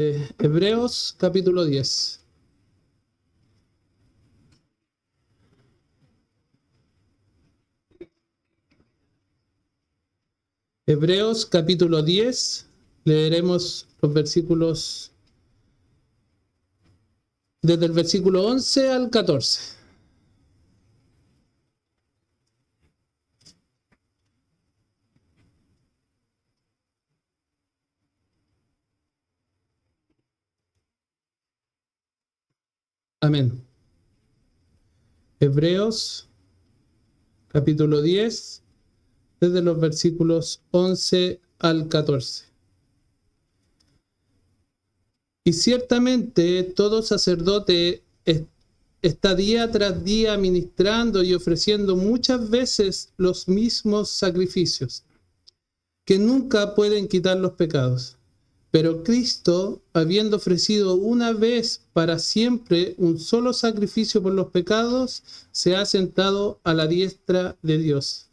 Hebreos capítulo 10. Hebreos capítulo 10, leeremos los versículos desde el versículo 11 al 14. Amén. Hebreos capítulo 10, desde los versículos 11 al 14. Y ciertamente todo sacerdote está día tras día ministrando y ofreciendo muchas veces los mismos sacrificios, que nunca pueden quitar los pecados. Pero Cristo, habiendo ofrecido una vez para siempre un solo sacrificio por los pecados, se ha sentado a la diestra de Dios.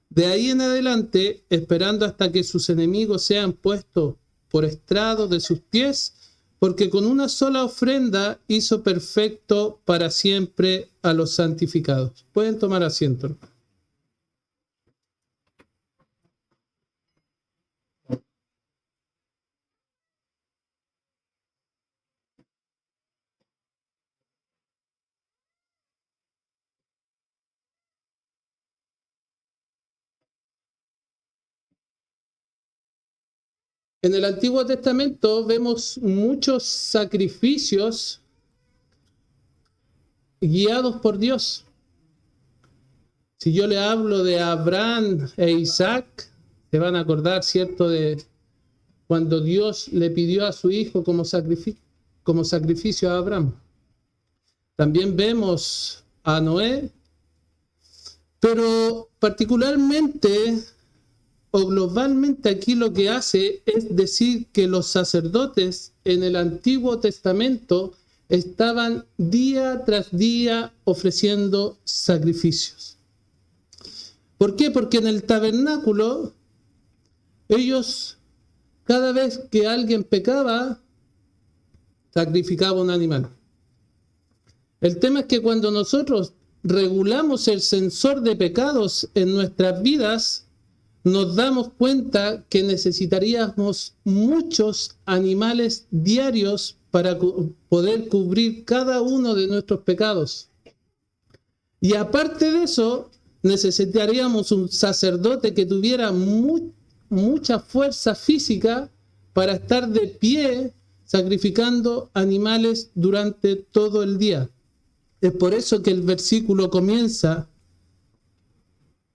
De ahí en adelante, esperando hasta que sus enemigos sean puestos por estrado de sus pies, porque con una sola ofrenda hizo perfecto para siempre a los santificados. Pueden tomar asiento. En el Antiguo Testamento vemos muchos sacrificios guiados por Dios. Si yo le hablo de Abraham e Isaac, se van a acordar, ¿cierto?, de cuando Dios le pidió a su hijo como sacrificio a Abraham. También vemos a Noé, pero particularmente o globalmente aquí lo que hace es decir que los sacerdotes en el Antiguo Testamento estaban día tras día ofreciendo sacrificios. ¿Por qué? Porque en el tabernáculo ellos, cada vez que alguien pecaba, sacrificaba un animal. El tema es que cuando nosotros regulamos el sensor de pecados en nuestras vidas, nos damos cuenta que necesitaríamos muchos animales diarios para poder cubrir cada uno de nuestros pecados. Y aparte de eso, necesitaríamos un sacerdote que tuviera mucha fuerza física para estar de pie sacrificando animales durante todo el día. Es por eso que el versículo comienza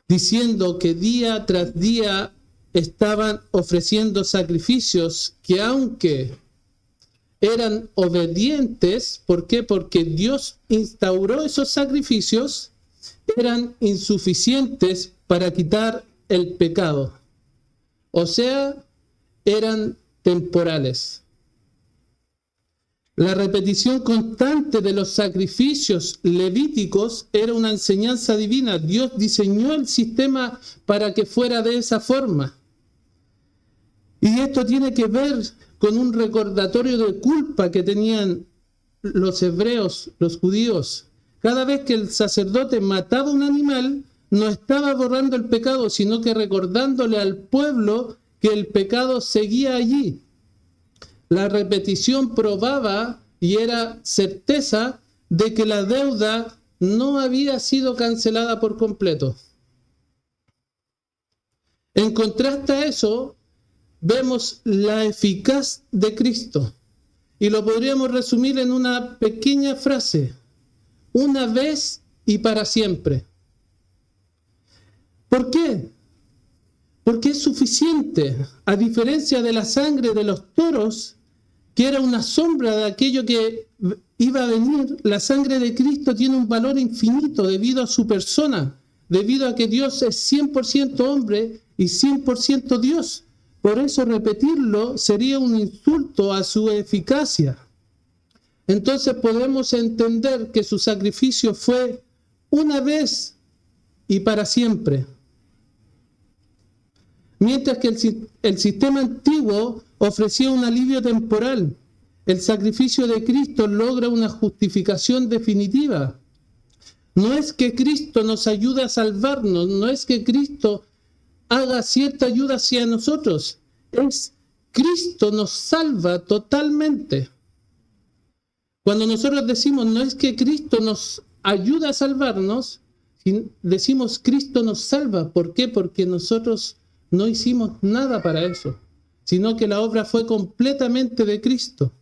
diciendo que día tras día estaban ofreciendo sacrificios que, aunque eran obedientes, ¿por qué? Porque Dios instauró esos sacrificios, eran insuficientes para quitar el pecado. O sea, eran temporales. La repetición constante de los sacrificios levíticos era una enseñanza divina. Dios diseñó el sistema para que fuera de esa forma. Y esto tiene que ver con un recordatorio de culpa que tenían los hebreos, los judíos. Cada vez que el sacerdote mataba un animal, no estaba borrando el pecado, sino que recordándole al pueblo que el pecado seguía allí. La repetición probaba y era certeza de que la deuda no había sido cancelada por completo. En contraste a eso, vemos la eficaz de Cristo. Y lo podríamos resumir en una pequeña frase: una vez y para siempre. ¿Por qué? Porque es suficiente, a diferencia de la sangre de los toros, que era una sombra de aquello que iba a venir. La sangre de Cristo tiene un valor infinito debido a su persona, debido a que Dios es 100% hombre y 100% Dios. Por eso repetirlo sería un insulto a su eficacia. Entonces podemos entender que su sacrificio fue una vez y para siempre. Mientras que el sistema antiguo ofrecía un alivio temporal. El sacrificio de Cristo logra una justificación definitiva. No es que Cristo nos ayude a salvarnos, no es que Cristo haga cierta ayuda hacia nosotros, es Cristo nos salva totalmente. Cuando nosotros decimos no es que Cristo nos ayuda a salvarnos, decimos Cristo nos salva. ¿Por qué? Porque nosotros no hicimos nada para eso, sino que la obra fue completamente de Cristo.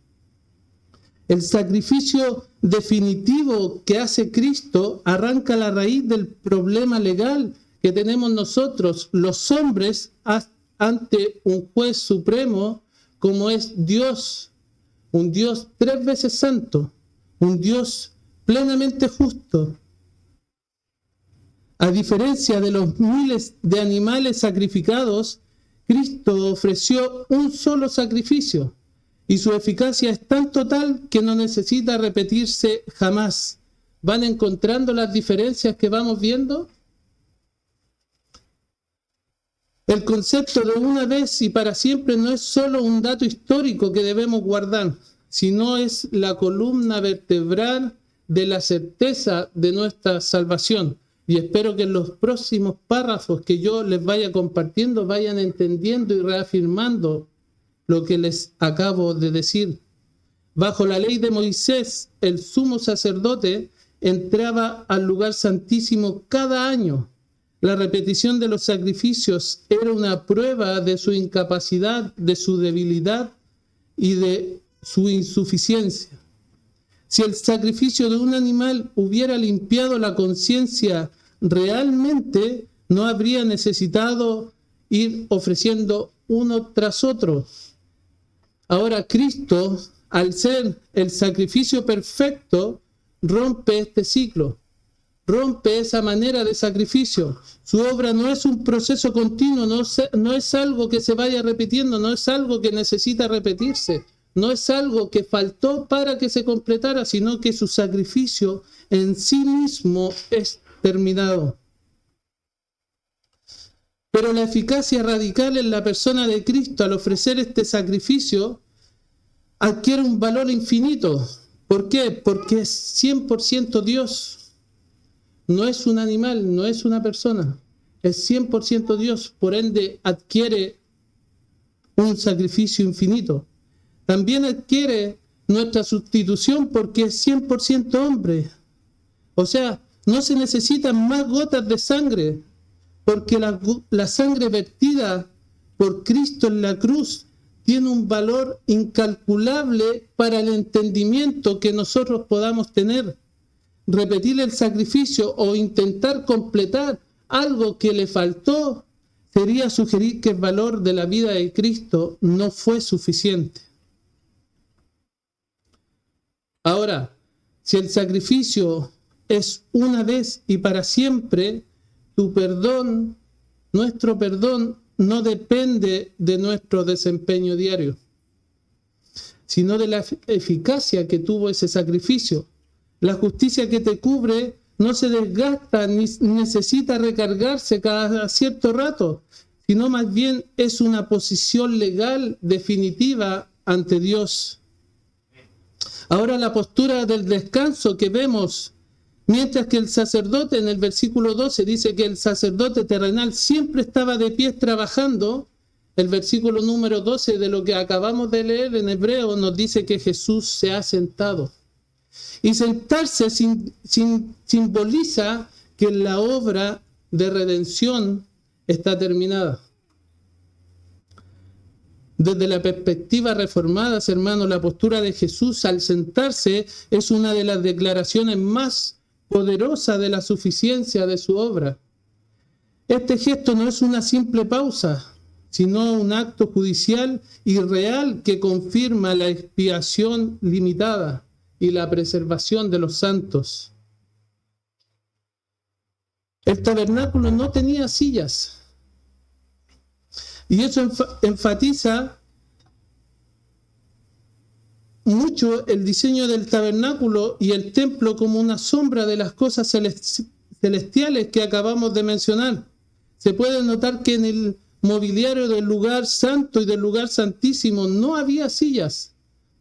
El sacrificio definitivo que hace Cristo arranca la raíz del problema legal que tenemos nosotros, los hombres, ante un juez supremo como es Dios, un Dios 3 veces santo, un Dios plenamente justo. A diferencia de los miles de animales sacrificados, Cristo ofreció un solo sacrificio y su eficacia es tan total que no necesita repetirse jamás. ¿Van encontrando las diferencias que vamos viendo? El concepto de una vez y para siempre no es solo un dato histórico que debemos guardar, sino es la columna vertebral de la certeza de nuestra salvación. Y espero que en los próximos párrafos que yo les vaya compartiendo vayan entendiendo y reafirmando lo que les acabo de decir. Bajo la ley de Moisés, el sumo sacerdote entraba al lugar santísimo cada año. La repetición de los sacrificios era una prueba de su incapacidad, de su debilidad y de su insuficiencia. Si el sacrificio de un animal hubiera limpiado la conciencia realmente, no habría necesitado ir ofreciendo uno tras otro. Ahora Cristo, al ser el sacrificio perfecto, rompe este ciclo. Rompe esa manera de sacrificio. Su obra no es un proceso continuo, no es algo que se vaya repitiendo, no es algo que necesita repetirse, no es algo que faltó para que se completara, sino que su sacrificio en sí mismo es terminado. Pero la eficacia radical en la persona de Cristo al ofrecer este sacrificio adquiere un valor infinito. ¿Por qué? Porque es 100% Dios. No es un animal, no es una persona, es 100% Dios, por ende adquiere un sacrificio infinito. También adquiere nuestra sustitución porque es 100% hombre. O sea, no se necesitan más gotas de sangre, porque la sangre vertida por Cristo en la cruz tiene un valor incalculable para el entendimiento que nosotros podamos tener. Repetir el sacrificio o intentar completar algo que le faltó sería sugerir que el valor de la vida de Cristo no fue suficiente. Ahora, si el sacrificio es una vez y para siempre, tu perdón, nuestro perdón, no depende de nuestro desempeño diario, sino de la eficacia que tuvo ese sacrificio. La justicia que te cubre no se desgasta ni necesita recargarse cada cierto rato, sino más bien es una posición legal definitiva ante Dios. Ahora la postura del descanso que vemos, mientras que el sacerdote en el versículo 12 dice que el sacerdote terrenal siempre estaba de pie trabajando, el versículo número 12 de lo que acabamos de leer en hebreo nos dice que Jesús se ha sentado. Y sentarse simboliza que la obra de redención está terminada. Desde la perspectiva reformada, hermanos, la postura de Jesús al sentarse es una de las declaraciones más poderosas de la suficiencia de su obra. Este gesto no es una simple pausa, sino un acto judicial y real que confirma la expiación limitada y la preservación de los santos. El tabernáculo no tenía sillas. Y eso enfatiza mucho el diseño del tabernáculo y el templo como una sombra de las cosas celestiales que acabamos de mencionar. Se puede notar que en el mobiliario del lugar santo y del lugar santísimo no había sillas.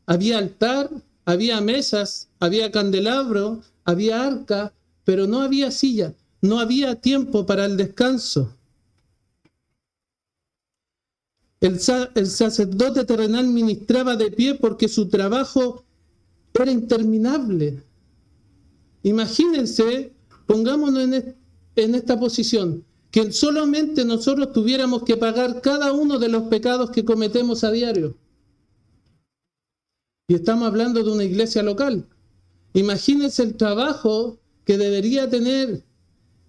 Había altar, había mesas, había candelabro, había arca, pero no había silla, no había tiempo para el descanso. El sacerdote terrenal ministraba de pie porque su trabajo era interminable. Imagínense, pongámonos en esta posición, que solamente nosotros tuviéramos que pagar cada uno de los pecados que cometemos a diario. Y estamos hablando de una iglesia local. Imagínense el trabajo que debería tener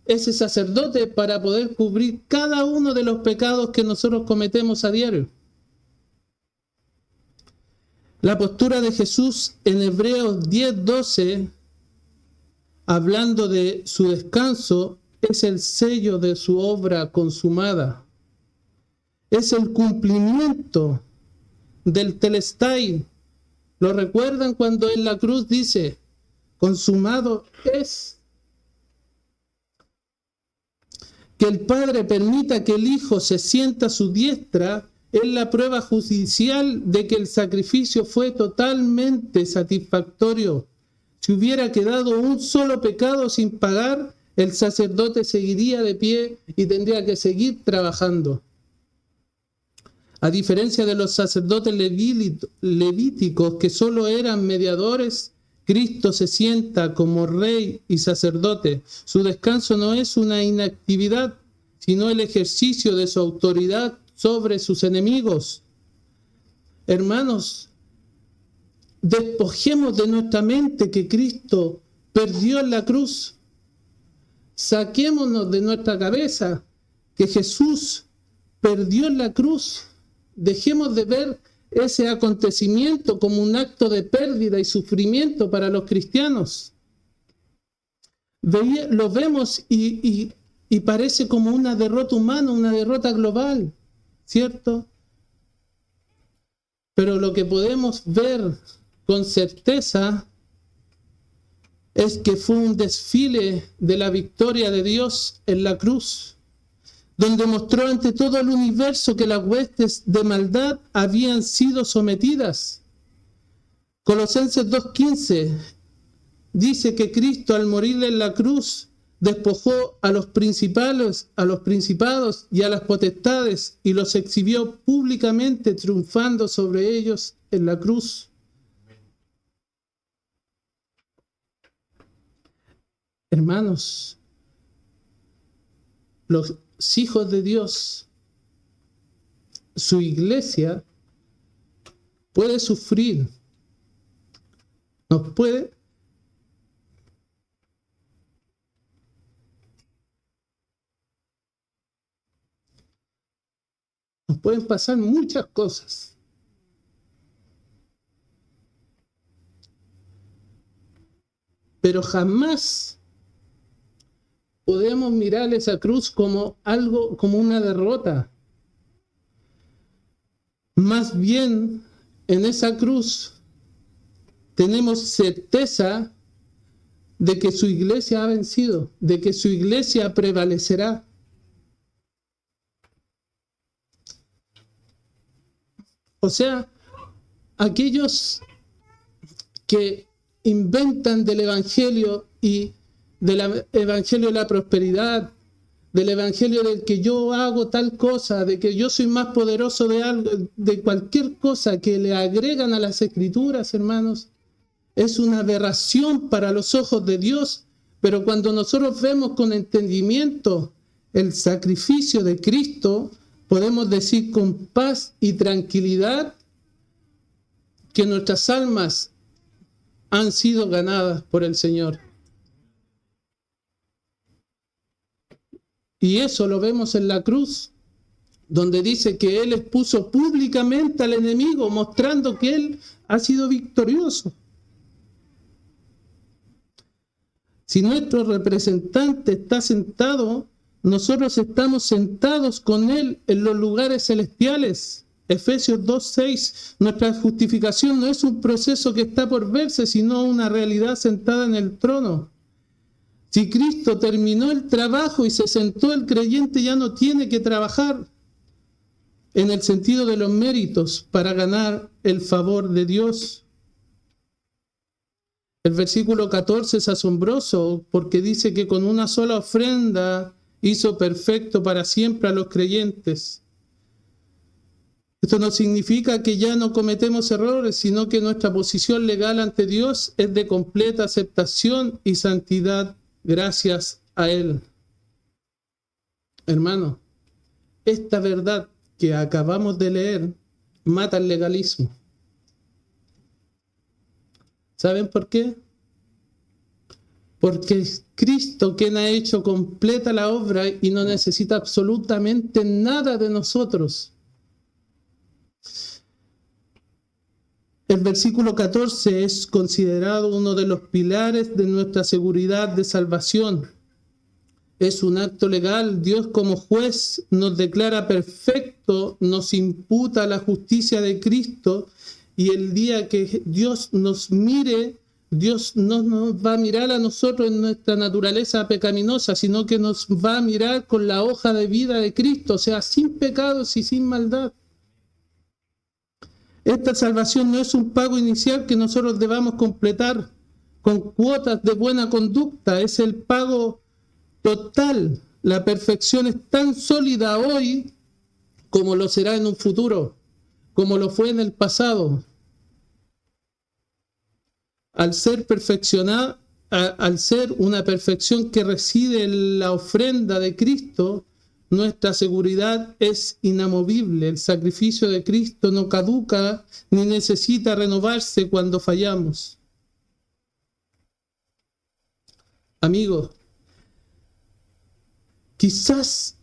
ese sacerdote para poder cubrir cada uno de los pecados que nosotros cometemos a diario. La postura de Jesús en Hebreos 10:12, hablando de su descanso, es el sello de su obra consumada. Es el cumplimiento del telestai. ¿Lo recuerdan cuando en la cruz dice, consumado es? Que el Padre permita que el Hijo se sienta a su diestra es la prueba judicial de que el sacrificio fue totalmente satisfactorio. Si hubiera quedado un solo pecado sin pagar, el sacerdote seguiría de pie y tendría que seguir trabajando. A diferencia de los sacerdotes levíticos que solo eran mediadores, Cristo se sienta como rey y sacerdote. Su descanso no es una inactividad, sino el ejercicio de su autoridad sobre sus enemigos. Hermanos, despojemos de nuestra mente que Cristo perdió en la cruz. Saquémonos de nuestra cabeza que Jesús perdió en la cruz. Dejemos de ver ese acontecimiento como un acto de pérdida y sufrimiento para los cristianos. Lo vemos y parece como una derrota humana, una derrota global, ¿cierto? Pero lo que podemos ver con certeza es que fue un desfile de la victoria de Dios en la cruz, donde mostró ante todo el universo que las huestes de maldad habían sido sometidas. Colosenses 2:15 dice que Cristo al morir en la cruz despojó a los principados y a las potestades y los exhibió públicamente triunfando sobre ellos en la cruz. Hermanos, los hijos de Dios, su iglesia puede sufrir, nos pueden pasar muchas cosas. Pero jamás podemos mirar esa cruz como algo, como una derrota. Más bien, en esa cruz tenemos certeza de que su iglesia ha vencido, de que su iglesia prevalecerá. O sea, aquellos que inventan del evangelio y del evangelio de la prosperidad, del evangelio del que yo hago tal cosa, de que yo soy más poderoso de algo, de cualquier cosa que le agregan a las escrituras, hermanos, es una aberración para los ojos de Dios. Pero cuando nosotros vemos con entendimiento el sacrificio de Cristo, podemos decir con paz y tranquilidad que nuestras almas han sido ganadas por el Señor. Y eso lo vemos en la cruz, donde dice que Él expuso públicamente al enemigo, mostrando que Él ha sido victorioso. Si nuestro representante está sentado, nosotros estamos sentados con Él en los lugares celestiales. Efesios 2:6. Nuestra justificación no es un proceso que está por verse, sino una realidad sentada en el trono. Si Cristo terminó el trabajo y se sentó, el creyente ya no tiene que trabajar. en el sentido de los méritos para ganar el favor de Dios. El versículo 14 es asombroso porque dice que con una sola ofrenda hizo perfecto para siempre a los creyentes. Esto no significa que ya no cometemos errores, sino que nuestra posición legal ante Dios es de completa aceptación y santidad gracias a Él. Hermano, esta verdad que acabamos de leer mata el legalismo. ¿Saben por qué? Porque es Cristo quien ha hecho completa la obra y no necesita absolutamente nada de nosotros. El versículo 14 es considerado uno de los pilares de nuestra seguridad de salvación. Es un acto legal. Dios como juez nos declara perfecto, nos imputa la justicia de Cristo, y el día que Dios nos mire, Dios no nos va a mirar a nosotros en nuestra naturaleza pecaminosa, sino que nos va a mirar con la hoja de vida de Cristo, o sea, sin pecados y sin maldad. Esta salvación no es un pago inicial que nosotros debamos completar con cuotas de buena conducta, es el pago total. La perfección es tan sólida hoy como lo será en un futuro, como lo fue en el pasado. Al ser perfeccionada, al ser una perfección que reside en la ofrenda de Cristo, nuestra seguridad es inamovible. El sacrificio de Cristo no caduca ni necesita renovarse cuando fallamos. Amigos, quizás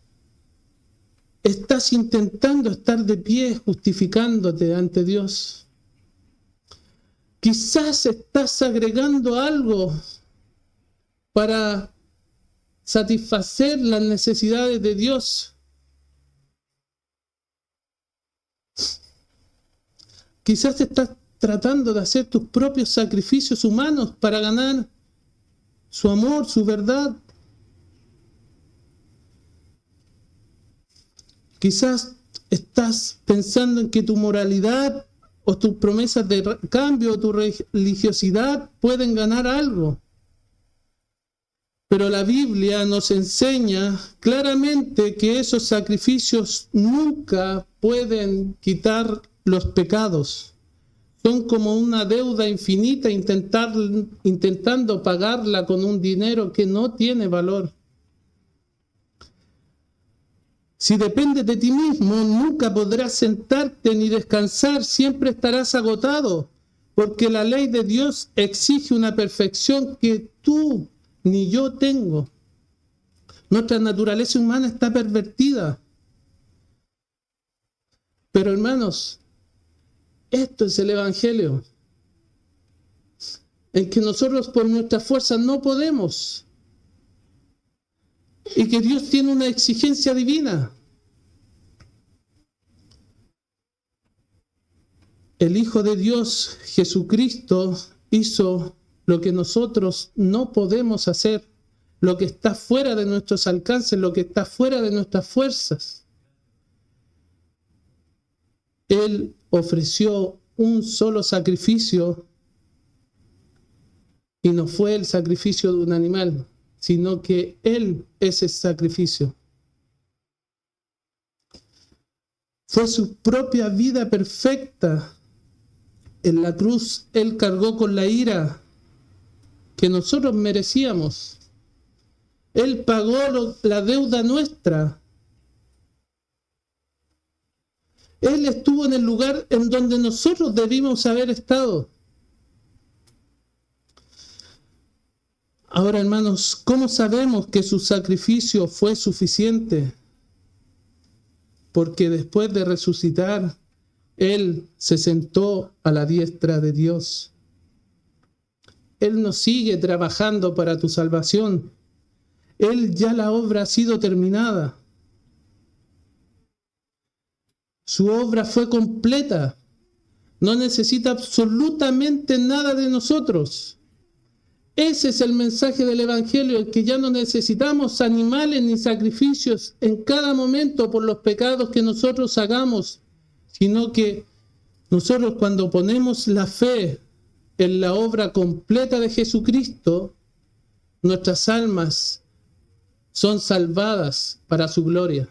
estás intentando estar de pie justificándote ante Dios. Quizás estás agregando algo para satisfacer las necesidades de Dios. Quizás estás tratando de hacer tus propios sacrificios humanos para ganar su amor, su verdad. Quizás estás pensando en que tu moralidad o tus promesas de cambio o tu religiosidad pueden ganar algo. Pero la Biblia nos enseña claramente que esos sacrificios nunca pueden quitar los pecados. Son como una deuda infinita intentando pagarla con un dinero que no tiene valor. Si dependes de ti mismo, nunca podrás sentarte ni descansar, siempre estarás agotado, porque la ley de Dios exige una perfección que tú ni yo tengo. Nuestra naturaleza humana está pervertida. Pero hermanos, esto es el Evangelio, en que nosotros por nuestras fuerzas no podemos, y que Dios tiene una exigencia divina. El Hijo de Dios, Jesucristo, hizo lo que nosotros no podemos hacer, lo que está fuera de nuestros alcances, lo que está fuera de nuestras fuerzas. Él ofreció un solo sacrificio, y no fue el sacrificio de un animal, sino que Él es el sacrificio. Fue su propia vida perfecta. En la cruz Él cargó con la ira que nosotros merecíamos. Él pagó la deuda nuestra. Él estuvo en el lugar en donde nosotros debimos haber estado. Ahora, hermanos, ¿cómo sabemos que su sacrificio fue suficiente? Porque después de resucitar, Él se sentó a la diestra de Dios. Él no sigue trabajando para tu salvación. Él ya la obra ha sido terminada. Su obra fue completa. No necesita absolutamente nada de nosotros. Ese es el mensaje del Evangelio, el que ya no necesitamos animales ni sacrificios en cada momento por los pecados que nosotros hagamos, sino que nosotros cuando ponemos la fe en la obra completa de Jesucristo, nuestras almas son salvadas para su gloria.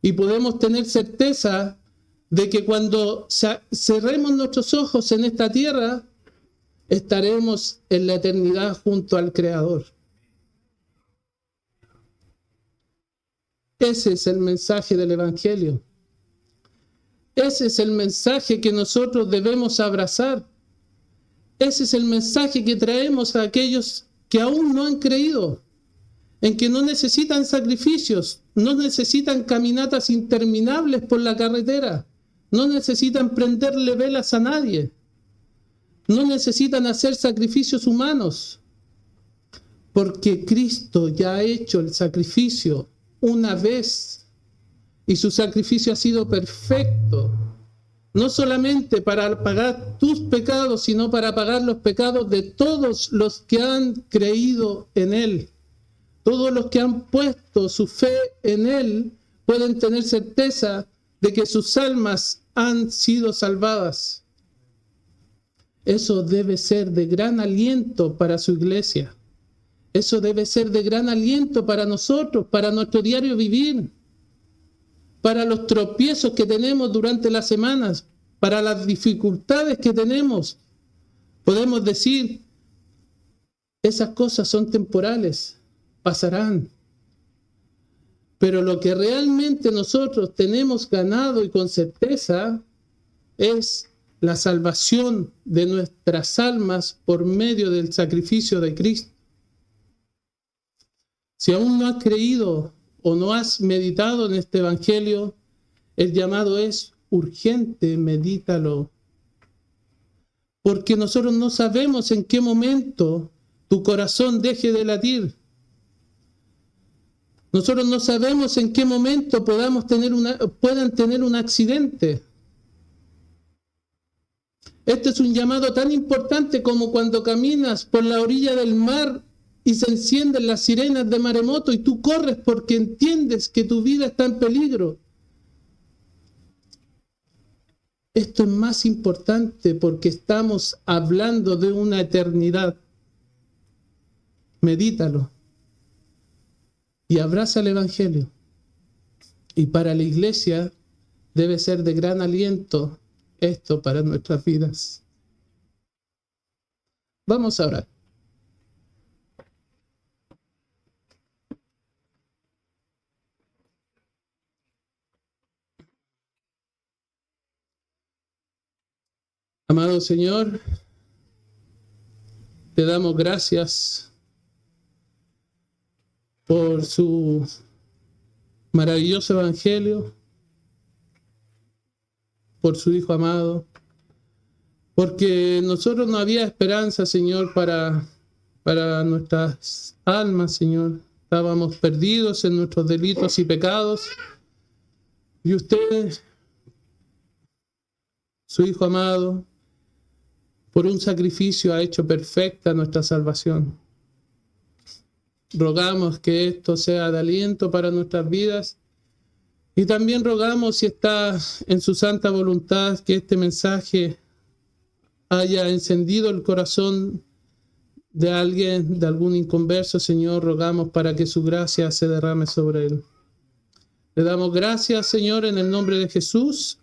Y podemos tener certeza de que cuando cerremos nuestros ojos en esta tierra, estaremos en la eternidad junto al Creador. Ese es el mensaje del Evangelio. Ese es el mensaje que nosotros debemos abrazar. Ese es el mensaje que traemos a aquellos que aún no han creído, en que no necesitan sacrificios, no necesitan caminatas interminables por la carretera, no necesitan prenderle velas a nadie, no necesitan hacer sacrificios humanos, porque Cristo ya ha hecho el sacrificio una vez y su sacrificio ha sido perfecto, no solamente para pagar tus pecados, sino para pagar los pecados de todos los que han creído en Él. Todos los que han puesto su fe en Él pueden tener certeza de que sus almas han sido salvadas. Eso debe ser de gran aliento para su iglesia. Eso debe ser de gran aliento para nosotros, para nuestro diario vivir, para los tropiezos que tenemos durante las semanas, para las dificultades que tenemos. Podemos decir, esas cosas son temporales, pasarán. Pero lo que realmente nosotros tenemos ganado y con certeza es la salvación de nuestras almas por medio del sacrificio de Cristo. Si aún no has creído o no has meditado en este Evangelio, el llamado es urgente, medítalo. Porque nosotros no sabemos en qué momento tu corazón deje de latir. Nosotros no sabemos en qué momento puedan tener un accidente. Este es un llamado tan importante como cuando caminas por la orilla del mar y se encienden las sirenas de maremoto y tú corres porque entiendes que tu vida está en peligro. Esto es más importante porque estamos hablando de una eternidad. Medítalo y abraza el Evangelio. Y para la iglesia debe ser de gran aliento esto para nuestras vidas. Vamos a orar. Amado Señor, te damos gracias por su maravilloso Evangelio, por su Hijo amado, porque nosotros no había esperanza, Señor, para nuestras almas, Señor. Estábamos perdidos en nuestros delitos y pecados, y usted, su Hijo amado, por un sacrificio ha hecho perfecta nuestra salvación. Rogamos que esto sea de aliento para nuestras vidas y también rogamos, si está en su santa voluntad, que este mensaje haya encendido el corazón de alguien, de algún inconverso, Señor. Rogamos para que su gracia se derrame sobre él. Le damos gracias, Señor, en el nombre de Jesús.